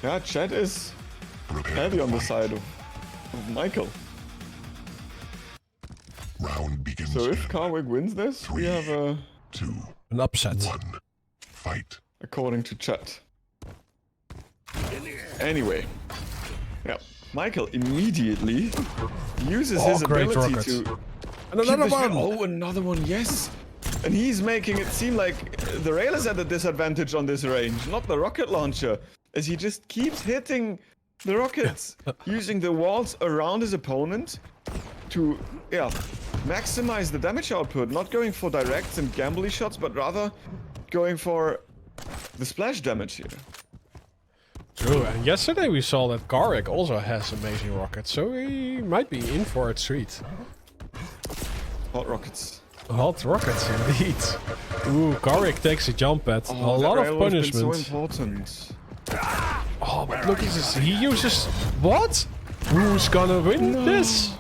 Yeah, Chet is heavy on the side of Michael. Round begins. So if Carwick wins this, we have a... 2, An upset. 1. Fight. According to Chet. Anyway. Yeah, Michael immediately uses his great ability rocket. to... And keep another the shot- one! Oh, another one, yes! And he's making it seem like the rail is at a disadvantage on this range, not the rocket launcher, as he just keeps hitting the rockets, using the walls around his opponent to, yeah, maximize the damage output, not going for directs and gambly shots, but rather going for the splash damage here. True, and yesterday we saw that Garrick also has amazing rockets, so he might be in for a treat. Hot rockets. Hot rockets, indeed. Ooh, Garrick takes a jump at a lot of punishment. So important. Oh, but look at this. He uses... What? Who's gonna win this?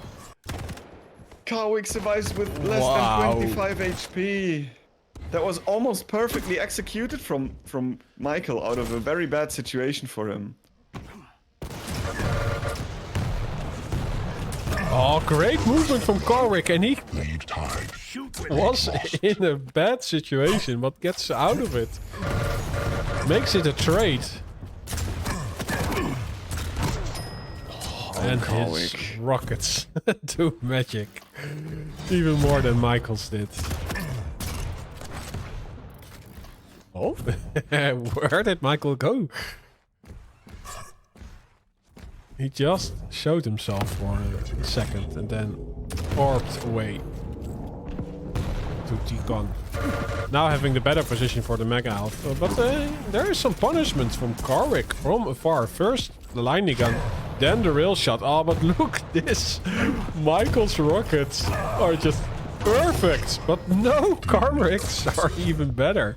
Carwick survives with less than 25 HP. That was almost perfectly executed from Michael out of a very bad situation for him. Oh, great movement from Garrick, and he Lead tied. was in a bad situation, but gets out of it. Makes it a trade. And his rockets do magic. Even more than Michael's did. Oh, where did Michael go? He just showed himself for a second and then orbed away to T-Con. Now having the better position for the Mega Health. But there is some punishment from Garrick from afar. First the lightning gun, then the rail shot. Oh, but look this! Michael's rockets are just perfect. But no, Garrick's are even better.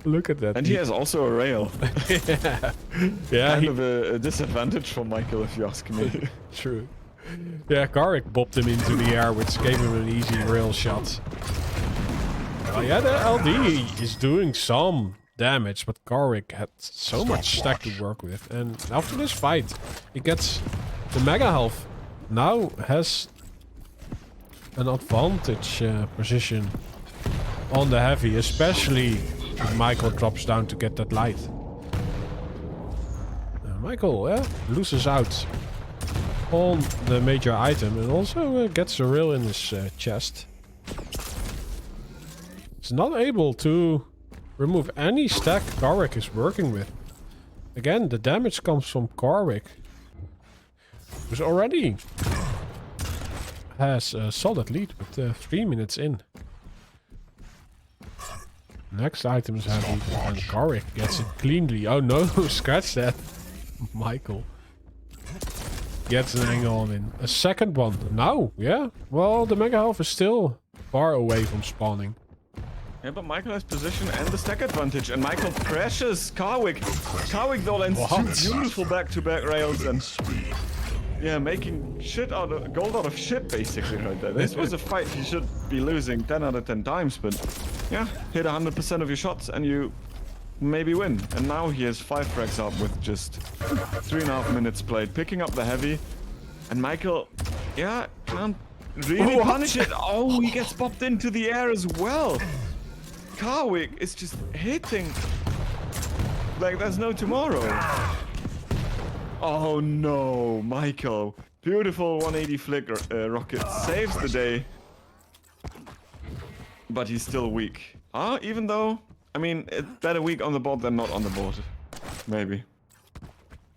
Look at that. And he has also a rail. Yeah, Kind of a disadvantage for Michael, if you ask me. True. Yeah, Garrick bopped him into the air, which gave him an easy rail shot. Oh yeah, the LD is doing some damage, but Garrick had so much stack to work with. And after this fight, he gets the Mega Health. Now has an advantage position on the heavy, especially if Michael drops down to get that light. Michael loses out on the major item and also gets a rail in his chest. He's not able to remove any stack Garrick is working with. Again, the damage comes from Garrick, who's already has a solid lead with 3 minutes in. Next item is heavy, and Garrick gets it cleanly. Oh no, scratch that. Michael gets an angle on in. A second one. Now, yeah. Well, the Mega Health is still far away from spawning. Yeah, but Michael has position and the stack advantage, and Michael crashes Carwick. Carwick though lands two beautiful back-to-back rails and yeah, making shit out of gold out of shit basically right there. This was a fight he should be losing 10 out of 10 times, but yeah, hit 100% of your shots and you maybe win. And now he has 5 frags up with just 3.5 minutes played, picking up the heavy, and Michael, yeah, can't really punish it. Oh, he gets popped into the air as well. Carwick is just hitting like there's no tomorrow. Oh no, Michael. Beautiful 180 flick rocket saves the day. But he's still weak. Even though, I mean, it's better weak on the board than not on the board. Maybe.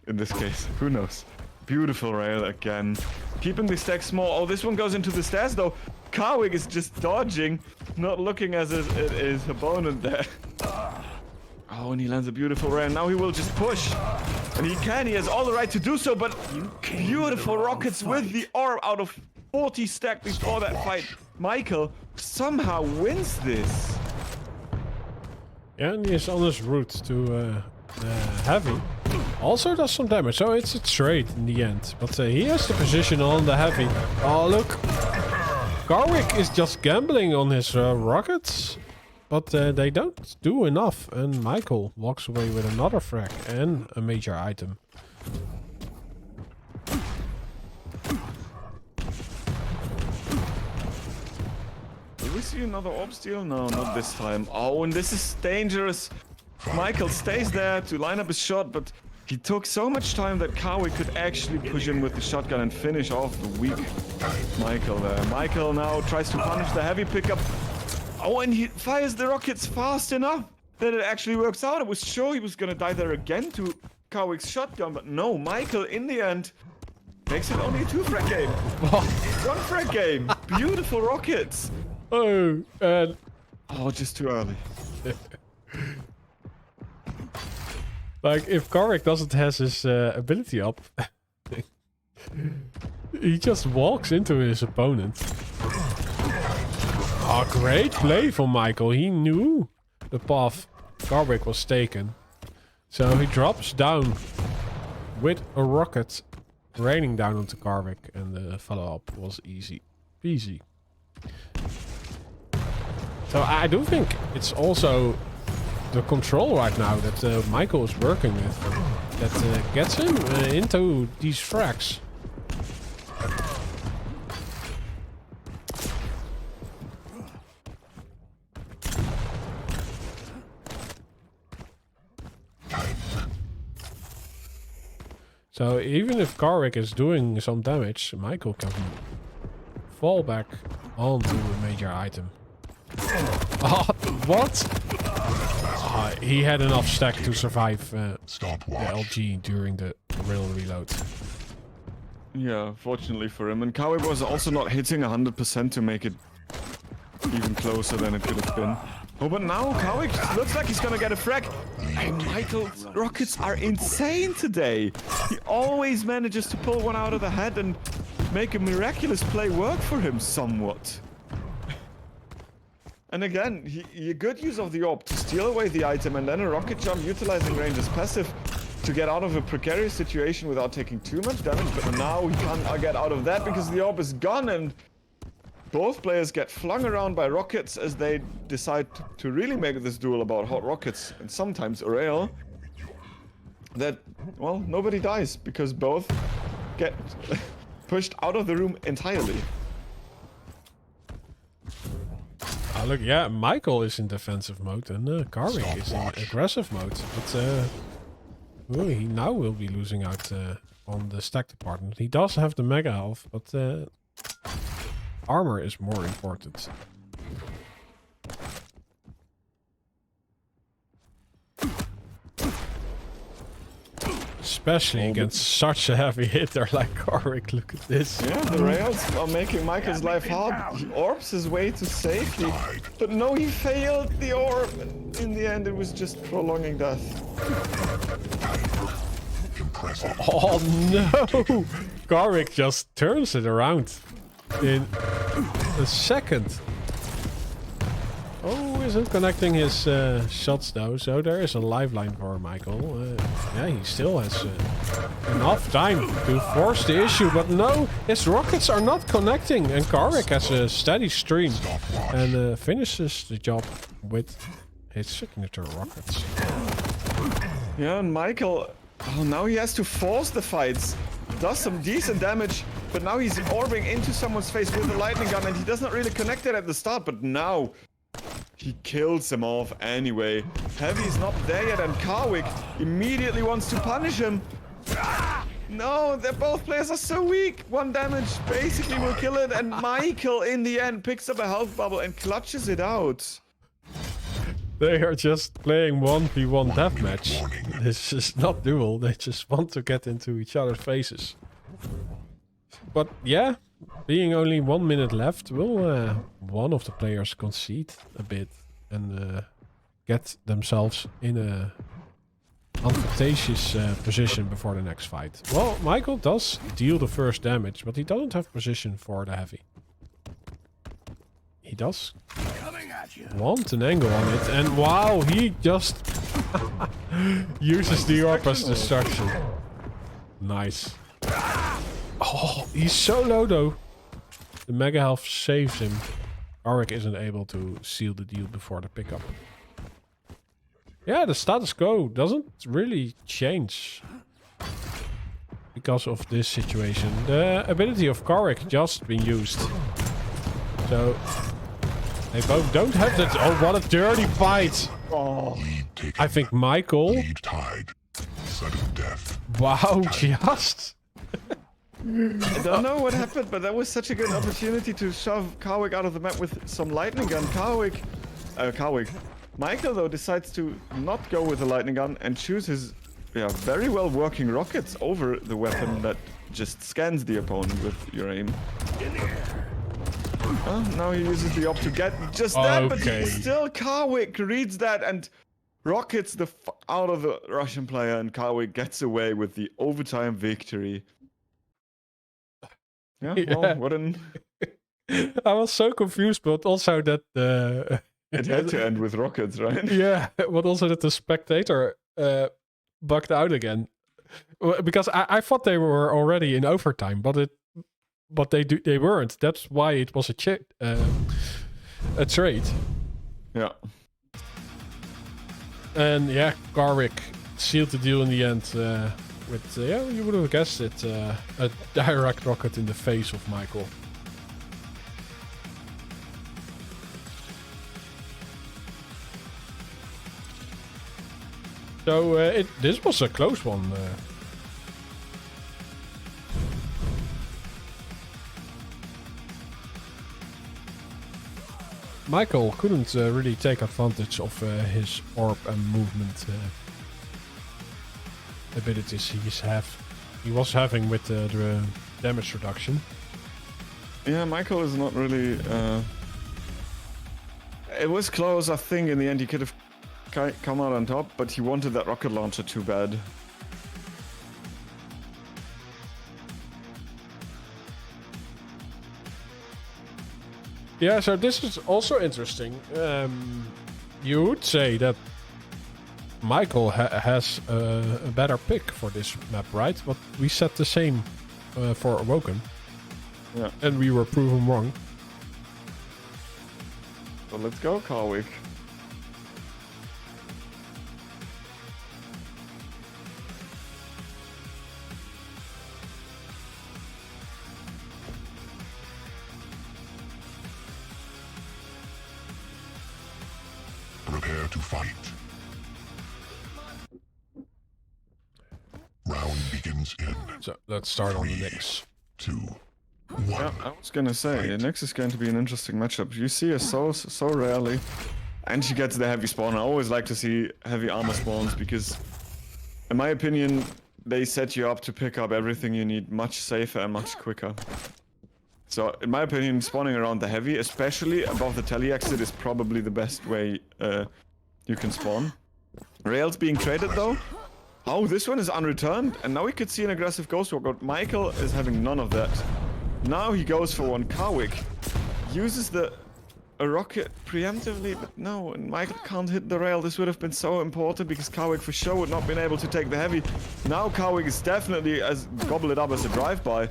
In this case, who knows. Beautiful rail again. Keeping the stack small. Oh, this one goes into the stairs though. Carwick is just dodging, not looking as his opponent there. Oh, and he lands a beautiful rail. Now he will just push. And he has all the right to do so, but beautiful rockets with the orb out of 40 stack before that fight. Michael somehow wins this. Yeah, and he is on his route to heavy. Also does some damage, so it's a trade in the end. But he has the position on the heavy. Oh, look. Garwick is just gambling on his rockets. But they don't do enough. And Michael walks away with another frag and a major item. see another orb steal? No, not this time. Oh, and this is dangerous. Michael stays there to line up his shot, but he took so much time that Kawi could actually push him with the shotgun and finish off the weak Michael there. Michael now tries to punish the heavy pickup. Oh, and he fires the rockets fast enough that it actually works out. I was sure he was gonna die there again to Kawik's shotgun, but no, Michael in the end makes it only a 2-frag game. 1-frag game. Beautiful rockets. Oh, and... Oh, just too early. Like, if Karik doesn't have his ability up, he just walks into his opponent. Oh, great play from Michael. He knew the path Karik was taken. So he drops down with a rocket raining down onto Karik, and the follow-up was easy peasy. So I do think it's also the control right now that Michael is working with that gets him into these frags. So even if Karik is doing some damage, Michael can fall back onto a major item. Oh, what? He had enough stack to survive the LG during the real reload. Yeah, fortunately for him. And Kawi was also not hitting 100% to make it even closer than it could have been. Oh, but now Kawi looks like he's gonna get a frag. And Michael's rockets are insane today. He always manages to pull one out of the head and make a miraculous play work for him somewhat. And again, he good use of the orb to steal away the item and then a rocket jump utilizing range's passive to get out of a precarious situation without taking too much damage. But now he can't get out of that because the orb is gone and both players get flung around by rockets as they decide to really make this duel about hot rockets and sometimes Aurel. That, well, nobody dies because both get pushed out of the room entirely. Look, yeah, Michael is in defensive mode and Karik is in aggressive mode. But he now will be losing out on the stack department. He does have the mega health, but armor is more important. Especially against such a heavy hitter like Karik. Look at this. Yeah, the rails are making Michael's life hard. He orbs his way to safety. But no, he failed the orb. In the end, it was just prolonging death. Oh no! Karik just turns it around in a second. Oh, isn't connecting his shots though, so there is a lifeline for Michael. Yeah, he still has enough time to force the issue, but no, his rockets are not connecting, and Karik has a steady stream and finishes the job with his signature rockets. Yeah, and Michael, oh, now he has to force the fights. Does some decent damage, but now he's orbing into someone's face with a lightning gun, and he does not really connect it at the start, but now he kills him off anyway. Heavy is not there yet, and Karik immediately wants to punish him. No, both players are so weak. One damage basically will kill it, and Michael in the end picks up a health bubble and clutches it out. They are just playing 1v1 deathmatch. This is not duel, they just want to get into each other's faces. But yeah, being only 1 minute left, will one of the players concede a bit and get themselves in a advantageous position before the next fight. Well, Michael does deal the first damage, but he doesn't have position for the heavy. He does want an angle on it, and wow, he just uses the orb as destruction. Nice. Oh, he's so low though. The mega health saves him. Karik isn't able to seal the deal before the pickup. Yeah, the status quo doesn't really change because of this situation. The ability of Karik just been used. So They both don't have that. Oh, what a dirty fight. Oh. Lead taken. I think Michael... Lead tied. Sudden death. Wow, just... I don't know what happened, but that was such a good opportunity to shove Karwik out of the map with some lightning gun. Michael, though, decides to not go with the lightning gun and choose his very well working rockets over the weapon that just scans the opponent with your aim. Now he uses the op to get just that, but still Karwik reads that and rockets the out of the Russian player, and Karwik gets away with the overtime victory. Yeah, well, what an... I was so confused, but also that it had to end with rockets, right? Yeah, but also that the spectator bugged out again, because I thought they were already in overtime, but they weren't. That's why it was a trade. Yeah. And yeah, Karwik sealed the deal in the end with you would have guessed it, a direct rocket in the face of Michael. So this was a close one. Michael couldn't really take advantage of his orb and movement abilities he was having with the damage reduction. Yeah, Michael is not really... It was close, I think. In the end he could have come out on top, but he wanted that rocket launcher too bad. Yeah, so this is also interesting. You would say that Michael has a better pick for this map, right? But we said the same for Awoken. Yeah. And we were proven wrong. So let's go, Karwik. Prepare to fight. Round begins in. So let's start on the Nyx. 2, 1. Yeah, I was gonna say, Nyx is going to be an interesting matchup. You see her so rarely. And she gets the heavy spawn. I always like to see heavy armor spawns because, in my opinion, they set you up to pick up everything you need much safer and much quicker. So, in my opinion, spawning around the heavy, especially above the tele exit, is probably the best way you can spawn. Rails being traded though. Oh, this one is unreturned, and now we could see an aggressive ghost walk, but Michael is having none of that. Now he goes for one. Karwik uses a rocket preemptively, but no, and Michael can't hit the rail. This would have been so important because Karwik for sure would not been able to take the heavy. Now Karwik is definitely as gobble it up as a drive-by.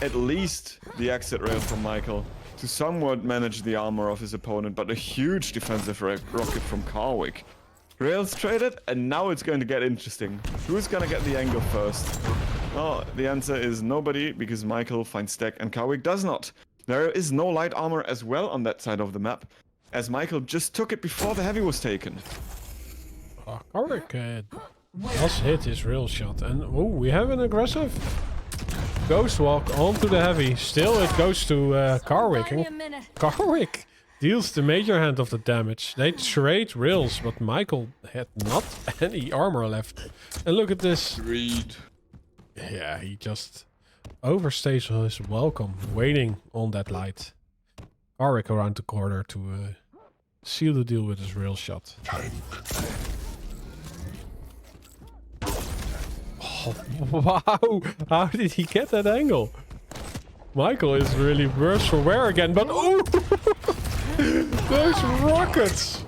At least the exit rail from Michael to somewhat manage the armor of his opponent, but a huge defensive rocket from Karwik. Rails traded, and now it's going to get interesting. Who's gonna get the angle first? Well, the answer is nobody, because Michael finds stack and Karwik does not. There is no light armor as well on that side of the map, as Michael just took it before the heavy was taken. Karwik does hit his rail shot, and oh, we have an aggressive ghost walk onto the heavy. Still, it goes to Karwik, and Karwik deals the major hand of the damage. They trade rails, but Michael had not any armor left. And look at this. Reed. Yeah, he just overstays his welcome, waiting on that light. Karwik around the corner to seal the deal with his rail shot. Tank. Oh, wow! How did he get that angle? Michael is really worse for wear again, but oh! Those rockets!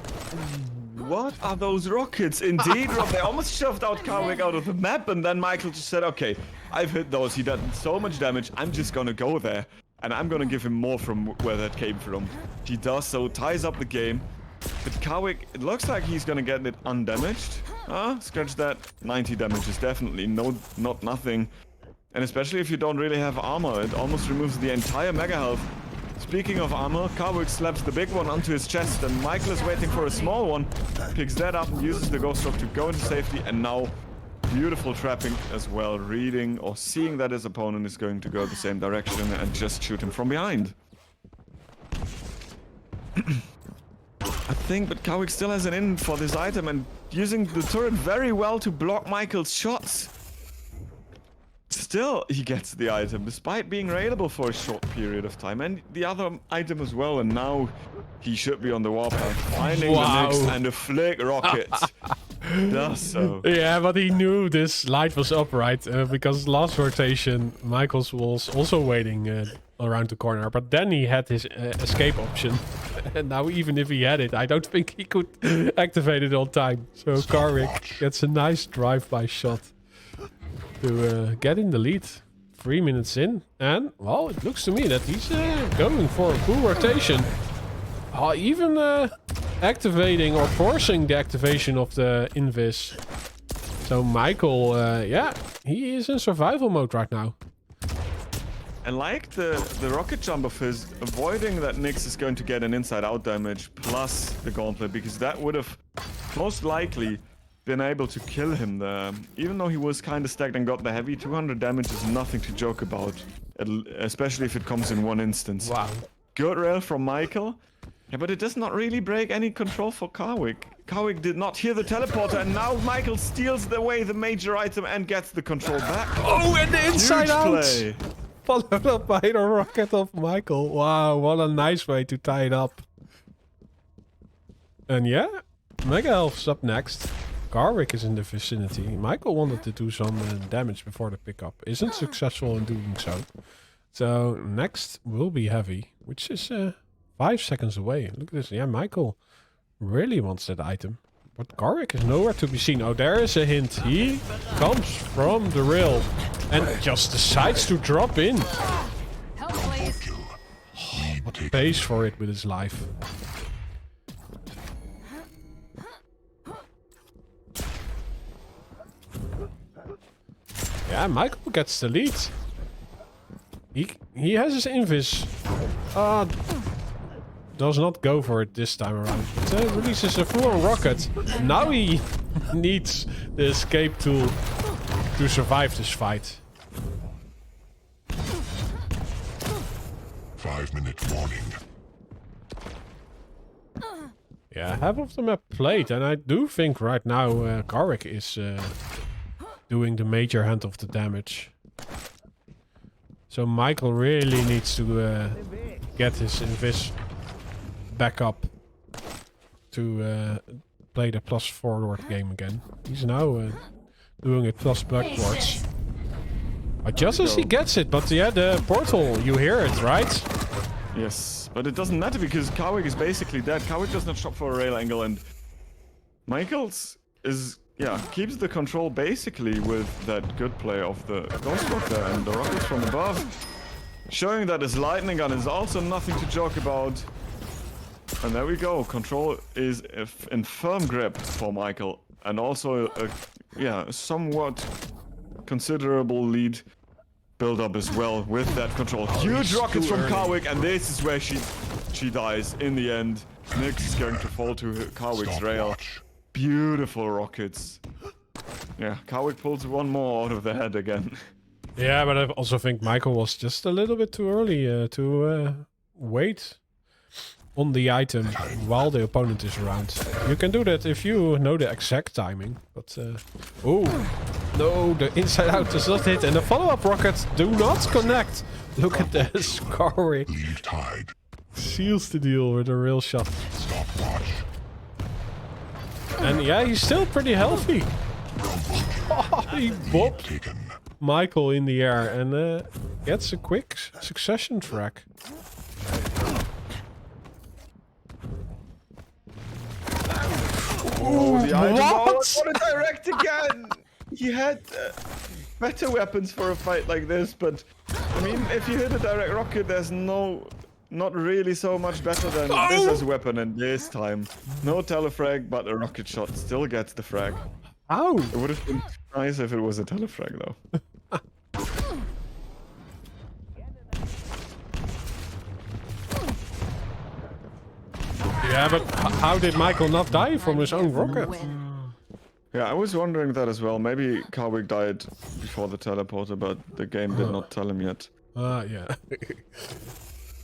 What are those rockets? Indeed, Rob, they almost shoved out Karwik out of the map, and then Michael just said, okay, I've hit those, he done so much damage, I'm just gonna go there, and I'm gonna give him more from where that came from. He does so, ties up the game, but Karwik, it looks like he's gonna get it undamaged. Scratch that, 90 damage is definitely not nothing. And especially if you don't really have armor, it almost removes the entire mega health Speaking of armor, Karwik slaps the big one onto his chest, and Michael is waiting for a small one, picks that up and uses the ghost rock to go into safety, and now beautiful trapping as well, reading or seeing that his opponent is going to go the same direction and just shoot him from behind. I think, but Karwik still has an in for this item and using the turret very well to block Michael's shots. Still, he gets the item, despite being railable for a short period of time, and the other item as well, and now he should be on the warpath, finding the next and the flick rocket does so. Yeah, but he knew this light was up, right? Because last rotation, Michaels was also waiting around the corner, but then he had his escape option. And now even if he had it, I don't think he could activate it on time. So Karwik gets a nice drive-by shot to get in the lead. 3 minutes in, and well, it looks to me that he's going for a full rotation. Even activating or forcing the activation of the invis. So Michael, yeah, he is in survival mode right now. And like the rocket jump of his, avoiding that Nyx is going to get an inside-out damage plus the gauntlet, because that would have most likely been able to kill him there. Even though he was kind of stacked and got the heavy, 200 damage is nothing to joke about, especially if it comes in one instance. Wow. Good rail from Michael. Yeah, but it does not really break any control for Karwik. Karwik did not hear the teleporter, and now Michael steals away the major item and gets the control back. Oh, and the inside out! Play. Followed up by the rocket of Michael. Wow, what a nice way to tie it up. And yeah, Mega Elf's up next. Karwik is in the vicinity. Michael wanted to do some damage before the pickup. Isn't successful in doing so. So next will be Heavy, which is 5 seconds away. Look at this. Yeah, Michael really wants that item. But Karwik is nowhere to be seen. Oh, there is a hint. He comes from the rail and just decides to drop in. Oh, but he pays for it with his life. Yeah, Michael gets the lead. He has his invis. Does not go for it this time around. It releases a full-on rocket. Now he needs the escape tool to survive this fight. 5-minute warning. Yeah, half of the map played, and I do think right now Karwik is doing the major hand of the damage. So Michael really needs to get his invis back up to play the plus forward game again. He's now doing it plus backwards. Just as he gets it, but yeah, the portal, you hear it, right? Yes, but it doesn't matter because Karwik is basically dead. Karwik does not shop for a rail angle, and Michaels is, yeah, keeps the control basically with that good play of the Ghost Rock there and the rockets from above. Showing that his lightning gun is also nothing to joke about. And there we go. Control is in firm grip for Michael, and also a somewhat considerable lead build up as well with that control. Huge rockets from Karwik, and this is where she dies in the end. Nyx is going to fall to Karwik's rail. Beautiful rockets. Yeah, Karwik pulls one more out of the head again. Yeah, but I also think Michael was just a little bit too early to wait on the item while the opponent is around. You can do that if you know the exact timing, but oh no, the inside out does not hit, and the follow-up rockets do not connect. Look at this. Karwik seals the deal with a real shot. And yeah, he's still pretty healthy. He bopped Michael in the air and gets a quick succession track. Oh, the item. What a direct again! He had better weapons for a fight like this, but I mean, if you hit a direct rocket, there's not really so much better than this as a weapon, and this time no telefrag, but a rocket shot still gets the frag. Ow! It would have been nice if it was a telefrag though. Yeah, but how did Michael not die from his own rocket? Yeah, I was wondering that as well. Maybe Carwick died before the teleporter, but the game did not tell him yet. Yeah.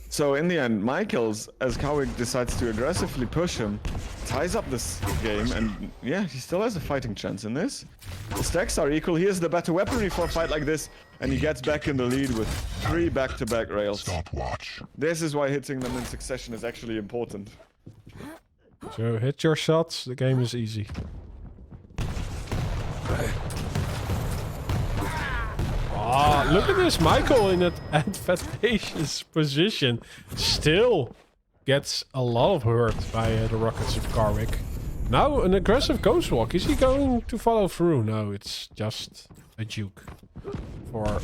So in the end, maicklzz, as Carwick decides to aggressively push him, ties up this game, and yeah, he still has a fighting chance in this. The stacks are equal. He has the better weaponry for a fight like this, and he gets back in the lead with 3 back-to-back rails. Stopwatch. This is why hitting them in succession is actually important. So hit your shots, the game is easy. Ah, look at this, Michael in an advantageous position. Still gets a lot of hurt by the rockets of Carwick. Now an aggressive ghost walk. Is he going to follow through? No, it's just a juke. For...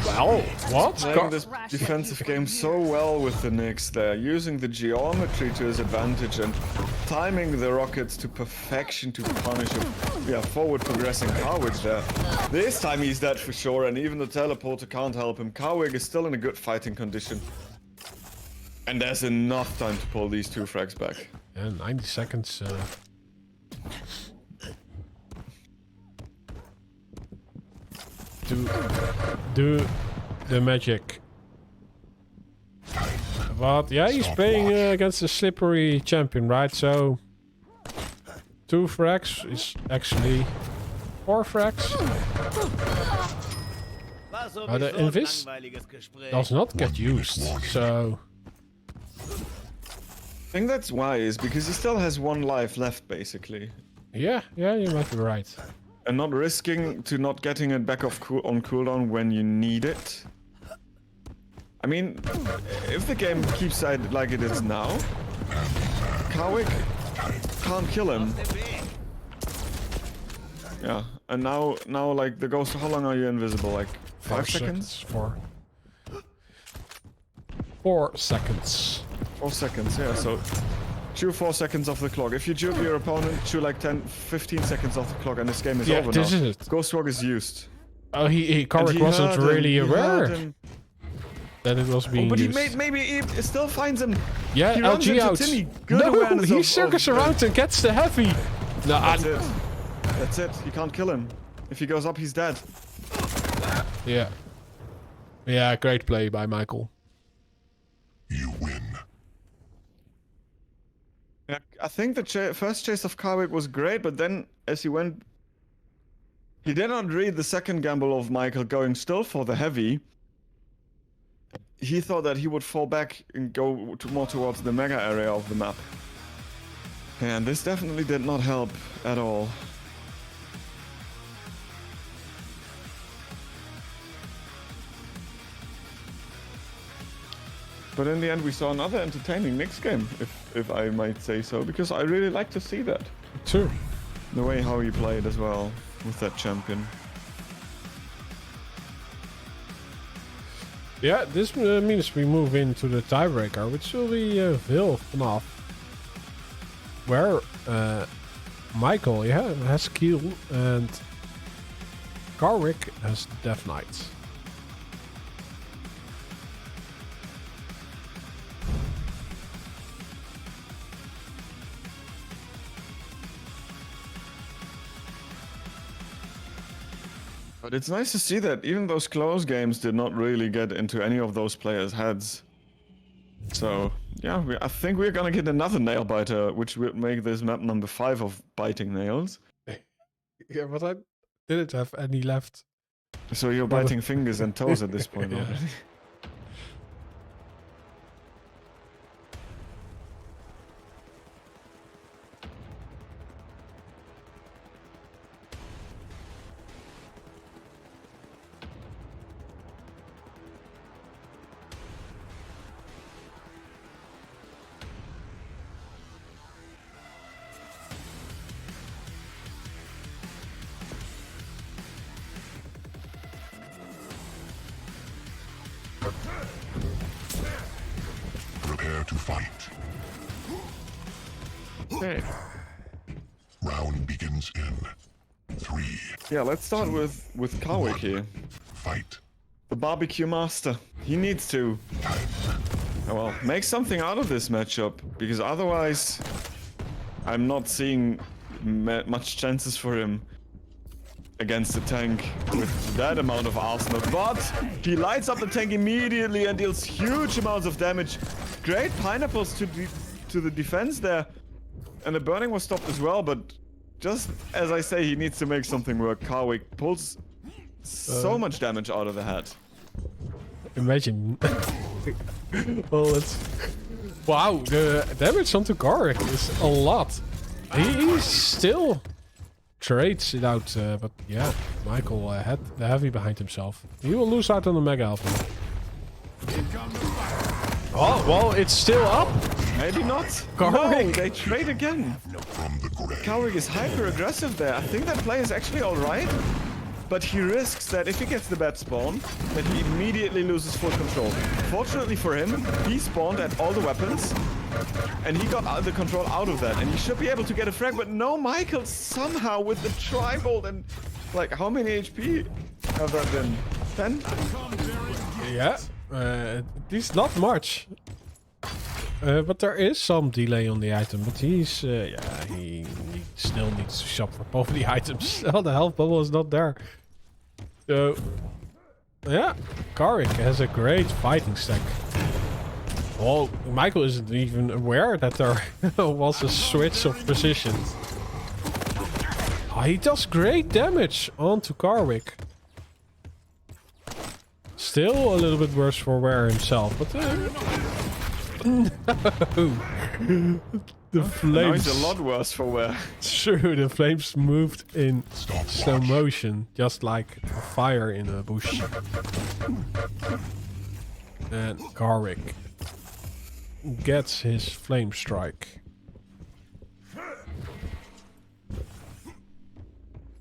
Well, what? Playing this defensive game so well with the Knicks there, using the geometry to his advantage and timing the rockets to perfection to punish a forward progressing Carwick there. This time he's dead for sure, and even the teleporter can't help him. Carwick is still in a good fighting condition. And there's enough time to pull these 2 frags back. Yeah, 90 seconds. To do the magic. But yeah, he's playing against a slippery champion, right? So 2 frags is actually 4 frags. But the invis does not get used, so... I think that's wise, because he still has 1 life left, basically. Yeah, you might be right. And not risking to not getting it back off on cooldown when you need it. I mean, if the game keeps like it is now, Carwick can't kill him. Yeah, and now like the ghost, how long are you invisible? Like 5 seconds? 4 seconds. 4 seconds, yeah, so chew 4 seconds off the clock. If you juke your opponent, chew like 10-15 seconds off the clock and this game is over this now. is it. Ghost walk is used. Oh, Carwick wasn't really aware that it was being but used. He maybe he still finds him. Yeah, he runs LG into out. Timmy. Good No, awareness he of circles around and gets the heavy. No, That's it. That's it. You can't kill him. If he goes up, he's dead. Yeah. Yeah, great play by Michael. You win. Yeah, I think the first chase of Carwick was great, but then as he went... He did not read the second gamble of Michael going still for the heavy. He thought that he would fall back and go more towards the mega area of the map. And this definitely did not help at all. But in the end, we saw another entertaining Knicks game, if I might say so, because I really like to see that. True. The way how he played as well with that champion. Yeah, this means we move into the tiebreaker, which will be Vil FNAF. Where Michael has Kiel and Carwick has Death Knight. But it's nice to see that even those close games did not really get into any of those players' heads. So, yeah, I think we're gonna get another nail biter, which will make this map number 5 of biting nails. Yeah, but I didn't have any left. So you're biting fingers and toes at this point Yeah. already. Prepare to fight. Okay. Round begins in 3. Yeah, let's start with Carwick here. Fight. The barbecue master. He needs to. Well, make something out of this matchup, because otherwise I'm not seeing much chances for him against the tank with that amount of arsenal. But he lights up the tank immediately and deals huge amounts of damage. Great pineapples to the defense there. And the burning was stopped as well, but just as I say, he needs to make something work. Karwik pulls so much damage out of the head. Imagine. Well, it's... Wow, the damage onto Karwik is a lot. He still trades it out, but yeah, Michael had the heavy behind himself. He will lose out on the Mega Health. Oh, well, it's still up. Maybe not. Karwik. No, they trade again. Karwik is hyper aggressive there. I think that play is actually alright. But he risks that if he gets the bad spawn, that he immediately loses full control. Fortunately for him, he spawned at all the weapons. And he got the control out of that. And he should be able to get a frag. But no, Michael somehow with the tri-bolt and... Like, how many HP have that been? 10? Yeah. At least not much. But there is some delay on the item. But he's... yeah, he still needs to shop for both the items. Oh, the health bubble is not there. So... Yeah. Karwik has a great fighting stack. Well, Michael isn't even aware that there was a switch of position. Oh, he does great damage onto Karwik. Still a little bit worse for Ware himself, but no. The flames. Now he's a lot worse for Ware. True, the flames moved in slow motion, just like a fire in a bush. And Karwik gets his flame strike.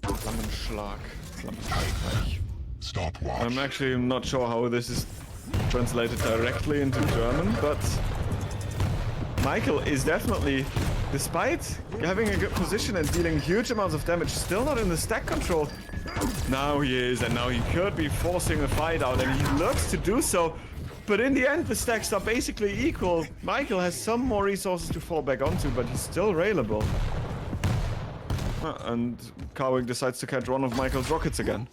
Flammenschlag. Stopwatch. I'm actually not sure how this is translated directly into German, but Michael is definitely, despite having a good position and dealing huge amounts of damage, still not in the stack control. Now he is, and now he could be forcing a fight out, and he looks to do so. But in the end, the stacks are basically equal. Michael has some more resources to fall back onto, but he's still railable. And Karwik decides to catch one of Michael's rockets again.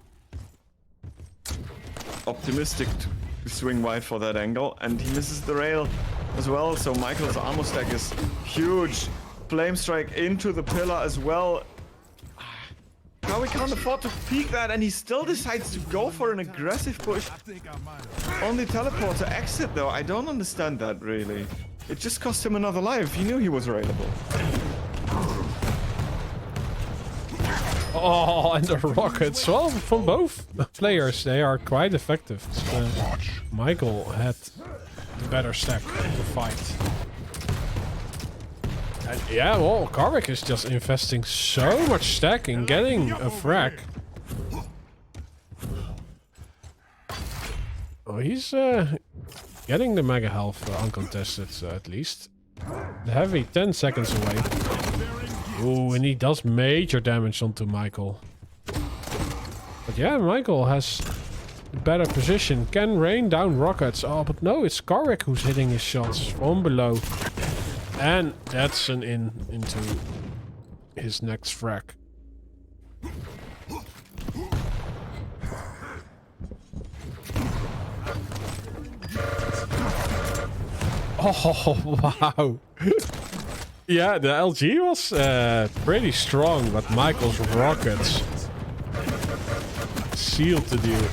Optimistic to swing wide for that angle, and he misses the rail as well, so Michael's armor stack is huge. Flame strike into the pillar as well. Karwik can't afford to peek that, and he still decides to go for an aggressive push on the teleporter exit, though. I don't understand that, really. It just cost him another life. He knew he was railable. Oh, and the rockets. Well, from both players, they are quite effective. Michael had the better stack to fight. And yeah, well, Karwik is just investing so much stack in getting a frag. Oh, he's getting the mega health uncontested, at least. The heavy 10 seconds away. Ooh, and he does major damage onto Michael. But yeah, Michael has a better position. Can rain down rockets. Oh, but no, it's Karwik who's hitting his shots from below. And that's an into his next frag. Oh, wow. Yeah, the LG was pretty strong, but Michael's rockets sealed the deal.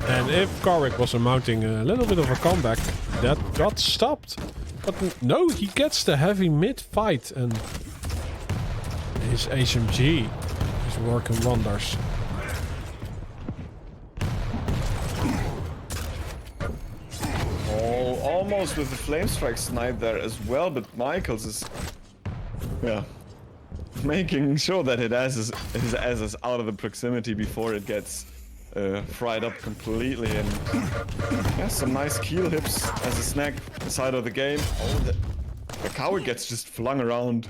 And if Karwik was mounting a little bit of a comeback, that got stopped. But no, he gets the heavy mid-fight, and his HMG is working wonders. Almost with the flame strike snipe there as well, but Michael's is, yeah, making sure that it has his ass is out of the proximity before it gets fried up completely. And yeah, some nice keel hips as a snack side of the game. Oh, the Karwik gets just flung around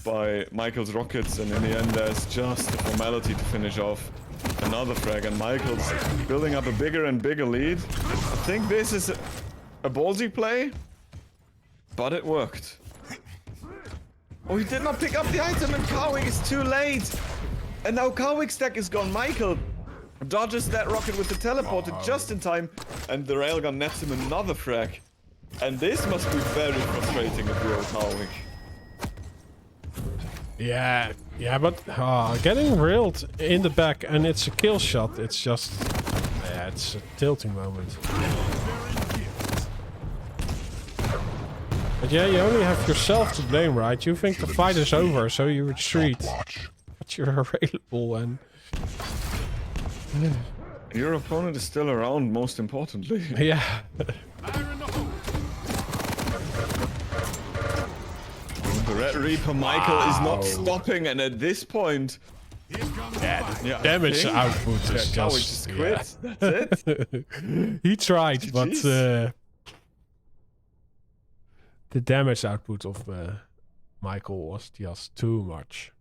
by Michael's rockets, and in the end there's just a formality to finish off another frag, and Michael's building up a bigger and bigger lead. I think this is a ballsy play, but it worked. Oh, he did not pick up the item and Carwick is too late. And now Carwick's deck is gone. Michael dodges that rocket with the teleporter just in time, and the railgun nets him another frag. And this must be very frustrating if you're Carwick. Yeah, but getting railed in the back and it's a kill shot. It's just, yeah, it's a tilting moment. But yeah, you only have yourself to blame, right? You think the fight is over, so you retreat. But you're available and... Your opponent is still around, most importantly. Yeah. The Red Reaper Michael is not stopping, and at this point... Yeah, damage output is just quit. That's it. He tried, but the damage output of Michael was just too much.